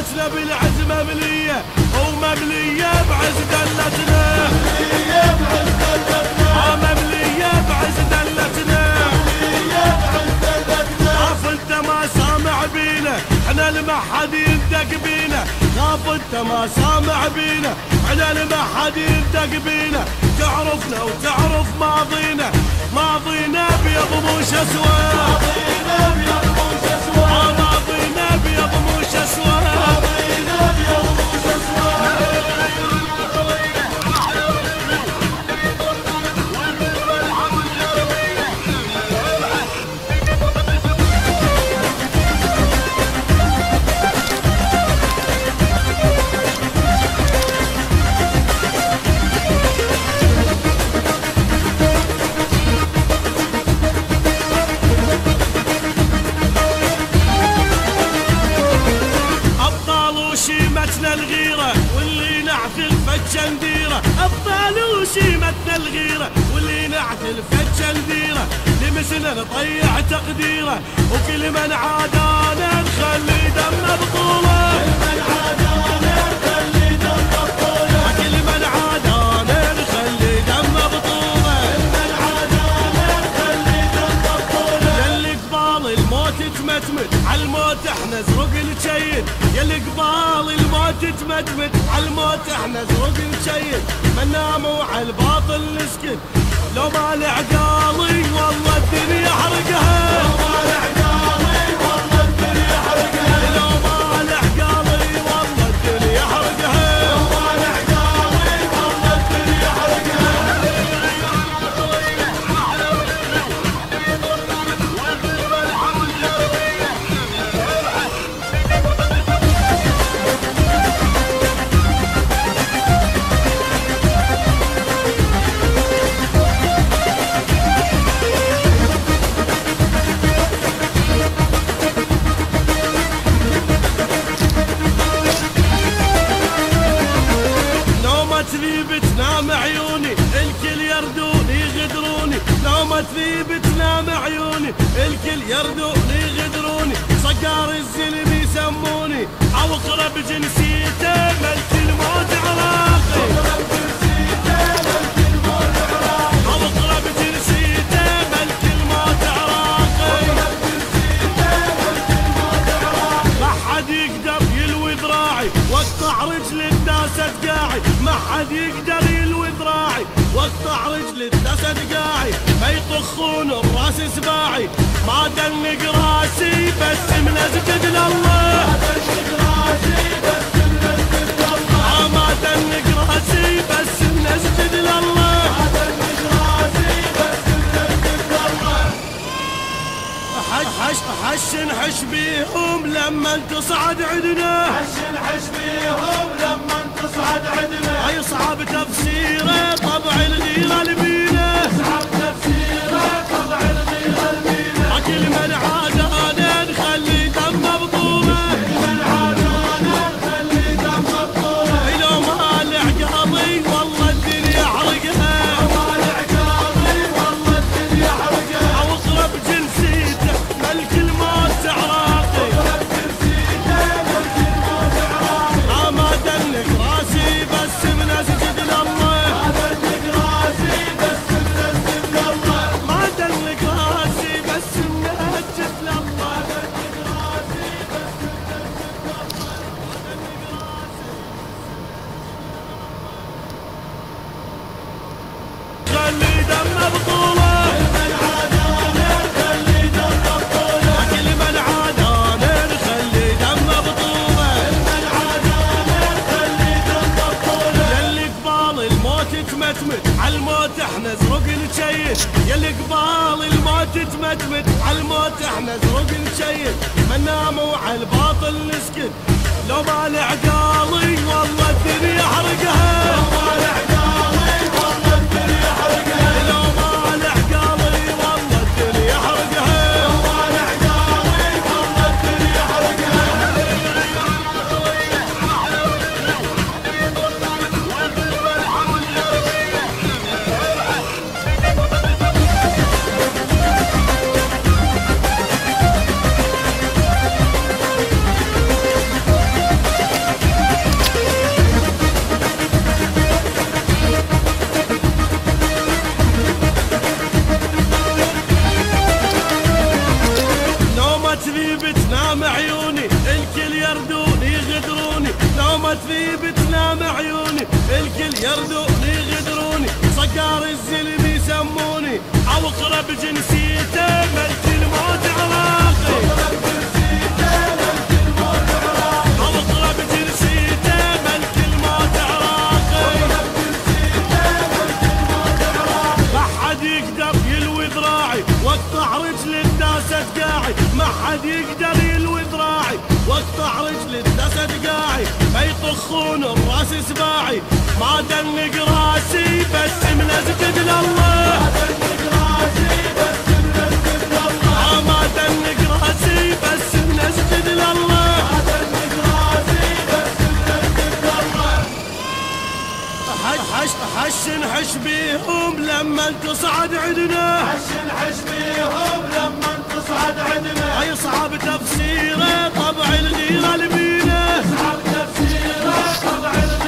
شيمتنا بالعز مملية ومملية بعز دلتنا، مملية بعز دلتنا. خاف انت ما سامع بينا احنا لما حد يندق بينا، خاف انت ما سامع بينا احنا لما حد يندق بينا. تعرفنا وتعرف ماضينا، ماضينا بيض موش اسود، ماضينا بيض موش اسود، ماضينا بيض موش اسود، ماضينا بيض موش اسود. شيمتنا الغيرة واللي نعتل فتشة نديرة، أبطال وشيمتنا الغيرة واللي نعتل فتشة نديرة. لمسنا نطيع تقديره وكل من عادانا نخلي دمنا بطولة، كل من عادانا نخلي دمنا بطولة، كل من عادانا نخلي دمنا بطولة، كل من عادانا نخلي دمنا بطولة. ياللي قبال الموت تمتمت عالموت احنا زرق نشيد، ياللي قبال الموت تمتمت عالموت احنا زرق نشيد. من ناموا عالباطل نسكت لو ما لعقالي والله الدنيا حرقها، لو ما لعقالي والله الدنيا حرقها، لو ما لعقالي والله الدنيا حرقها، لو ما لعقالي والله الدنيا حرقها. تنام عيوني الكل يردوني يغدروني، لو ما تذيب تنام عيوني الكل يردوني يغدروني. صقار الزلم يسموني او اقرب جنسيته ملك الموت عراقي، او اقرب جنسيته ملك الموت عراقي. ما حد يقدر يلوي ذراعي واقطع رجل الداسة قاعي، ما حد يقدر يلوي ذراعي واقطع رجل الداسة قاعي. ما يطخون الراس سباعي ما دنق راسي بس من اسجد لله، ما دنق راسي بس من اسجد لله، ما دنق راسي بس من اسجد لله، ما دنق راسي بس من اسجد لله. حش نحش بيهم لما تصعد عدنا، حش نحش بيهم لما تصعد عدنا. يصعب تفسيره طبع الغيرة البينة، يصعب تفسيره طبع الغيرة البينة. كل من عادانا نخلي دمنا بطولة، كل من عادانا نخلي دمنا بطولة. لو ما لعقالي والله الدنيا حرقها، لو ما لعقالي والله الدنيا حرقها. او اقرب جنسيته ملك الموت عراقي، اقرب جنسيته ملك الموت عراقي. ما دنك راسي بس من اسجد لله، ما دنك راسي بس من اسجد لله، ما دنك راسي بس من اسجد لله، ما دنك راسي بس من اسجد لله، ما دنك راسي. خلي دمنا بطولة، كل من عادانا نخلي دمنا بطولة، كل من عادانا نخلي دمنا بطولة، كل من عادانا نخلي دمنا بطولة. ياللي قبال الموت تمتمت عالموت احنا زرق نشيد، ياللي قبال الموت تمتمت عالموت احنا زرق نشيد. من ناموا عالباطل نسكت لو ما لعقالي والله الدنيا حرقها، لو ما لعقالي والله الدنيا حرقها، لو ما لعقالي والله الدنيا حرقها، لو ما لعقالي والله الدنيا حرقها. تنام عيوني الكل يردوني يغدروني، لو ما تذيب تنام عيوني الكل يردوني يغدروني، صقار الزلم يسموني عوقرب جنسيته ملك الموت عراقي، عوقرب جنسيته ملك الموت عراقي، ما حد يقدر يلوي ذراعي واقطع رجل الداسة قاعي، ما حد يقدر يلوي ذراعي واقطع رجل الداسة قاعي، فيطخون الراس سباعي ما دنق راسي بس منزدد لله، ما دنق راسي بس منزدد لله، حش نحش بيهم لما تصعد عدنا، حش نحش بيهم لما تصعد عدنا، يصعب تفسيره طبع الغيرة البينه، يصعب تفسيره طبع الغيرة